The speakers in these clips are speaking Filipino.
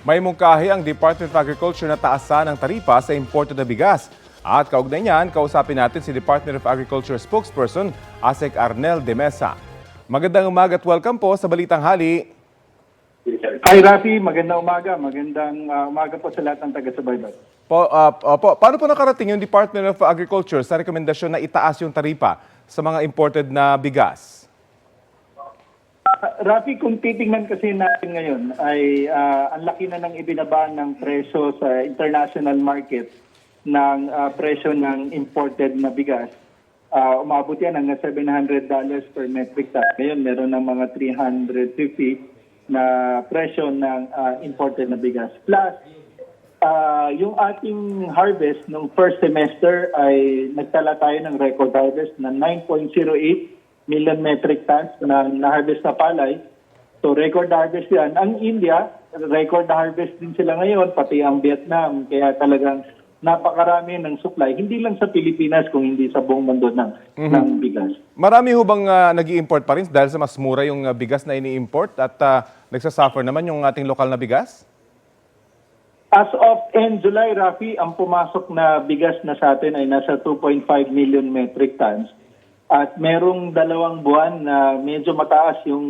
May mungkahi ang Department of Agriculture na taasan ang taripa sa imported na bigas. At kaugnay niyan, kausapin natin si Department of Agriculture spokesperson Asek Arnel de Mesa. Magandang umaga at welcome po sa Balitang Hali. Hi Rafi, magandang umaga. Magandang umaga po sa lahat ng taga-subaybay. Paano po nakarating yung Department of Agriculture sa rekomendasyon na itaas yung taripa sa mga imported na bigas? Rafi, kung titingnan kasi natin ngayon ay ang laki na ng ibinaba ng presyo sa international market ng presyo ng imported na bigas. Umabot yan hanggang $700 per metric ton. Ngayon, meron ng mga 350 na presyo ng imported na bigas. Plus, yung ating harvest nung first semester ay nagtala tayo ng record harvest na 9.08 million metric tons na na-harvest na palay. So record harvest yan. Ang India, record harvest din sila ngayon, pati ang Vietnam. Kaya talagang napakarami ng supply, hindi lang sa Pilipinas kung hindi sa buong mundo ng bigas. Marami ho bang nag-i-import pa rin dahil sa mas mura yung bigas na ini-import at nagsasuffer naman yung ating lokal na bigas? As of end July, Rafi, ang pumasok na bigas na sa atin ay nasa 2.5 million metric tons. At merong 2 buwan na medyo mataas yung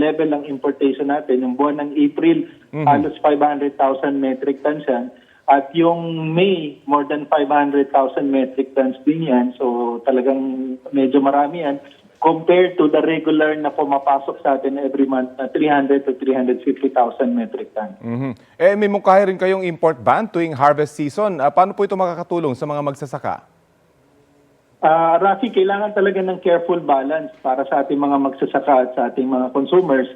level ng importation natin. Yung buwan ng April, halos 500,000 metric tons yan. At yung May, more than 500,000 metric tons din yan. So talagang medyo marami yan. Compared to the regular na pumapasok sa atin every month na 300 to 350,000 metric tons. May mungkahi rin kayong import ban tuwing harvest season. Paano po ito makakatulong sa mga magsasaka? Rafi, kailangan talaga ng careful balance para sa ating mga magsasaka at sa ating mga consumers.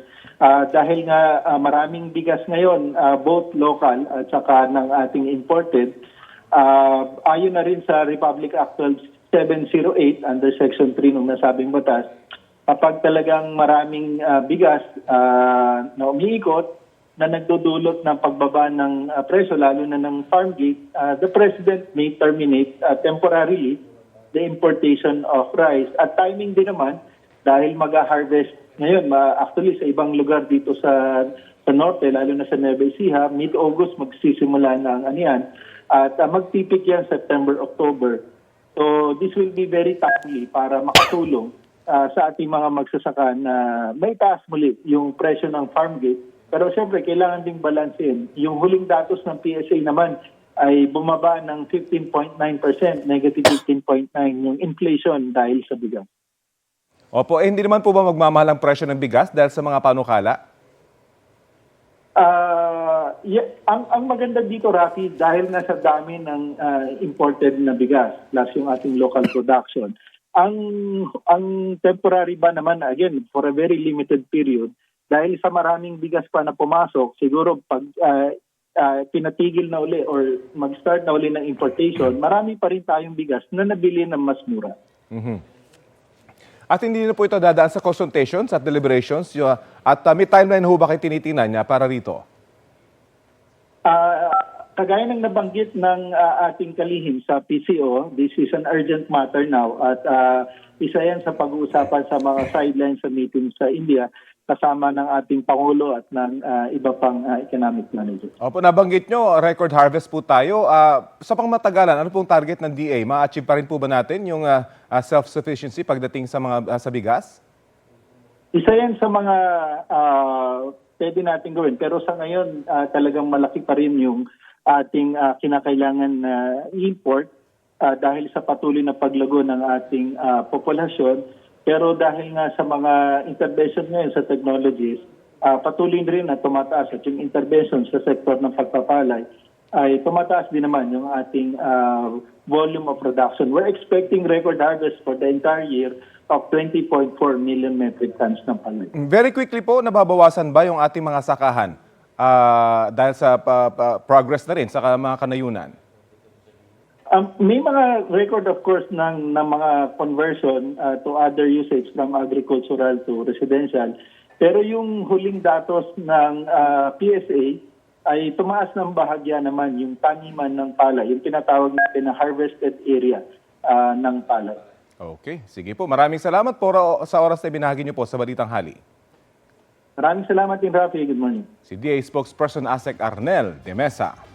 Dahil nga maraming bigas ngayon, both local at saka ng ating imported, ayon na rin sa Republic Act 708 under Section 3 ng nasabing batas, kapag talagang maraming bigas na umiikot, na nagdudulot ng pagbaba ng presyo, lalo na ng farm gate, the President may terminate temporarily the importation of rice. At timing din naman, dahil mag-harvest ngayon, actually sa ibang lugar dito sa norte, lalo na sa Nueva Ecija, mid-August magsisimula na ang aniyan. At magpipik yan September, October. So this will be very timely para makatulong sa ating mga magsasaka na may taas muli yung presyo ng farm gate. Pero siyempre, kailangan ding balansin. Yung huling datos ng PSA naman ay bumaba ng 15.9%, negative 15.9% yung inflation dahil sa bigas. Opo, hindi naman po ba magmamahal ang presyo ng bigas dahil sa mga panukala? Ang maganda dito, Rafi, dahil nasa dami ng imported na bigas plus yung ating local production, ang temporary ba naman, again, for a very limited period, dahil sa maraming bigas pa na pumasok, siguro pag pinatigil na uli or mag-start na uli ng importation, marami pa rin tayong bigas na nabili ng mas mura. At hindi na po ito dadaan sa consultations at deliberations at may timeline ho ba kayo tinitingnan niya para rito? Kagaya ng nabanggit ng ating kalihim sa PCO, this is an urgent matter now at isa yan sa pag-uusapan sa mga sidelines sa meeting sa India kasama ng ating Pangulo at ng iba pang economic manager. Opo, nabanggit nyo, record harvest po tayo. Sa pangmatagalan, ano pong target ng DA? Ma-achieve pa rin po ba natin yung self-sufficiency pagdating sa mga sa bigas? Isa yan sa mga pwede natin gawin. Pero sa ngayon, talagang malaki pa rin yung ating kinakailangan na import dahil sa patuloy na paglago ng ating populasyon. Pero dahil nga sa mga intervention ngayon sa technologies, patuloy rin na tumataas at yung intervention sa sektor ng pagpapalay ay tumataas din naman yung ating volume of production. We're expecting record harvest for the entire year of 20.4 million metric tons ng palay. Very quickly po, nababawasan ba yung ating mga sakahan dahil sa progress na rin sa mga kanayunan? May mga record of course ng mga conversion to other usage from agricultural to residential. Pero yung huling datos ng PSA ay tumaas ng bahagya naman yung taniman ng palay, yung tinatawag natin na harvested area ng palay. Okay, sige po. Maraming salamat po sa oras na binahagi niyo po sa Balitang Hali. Maraming salamat din, Rafi. Good morning. Si DA spokesperson ASEC Arnel de Mesa.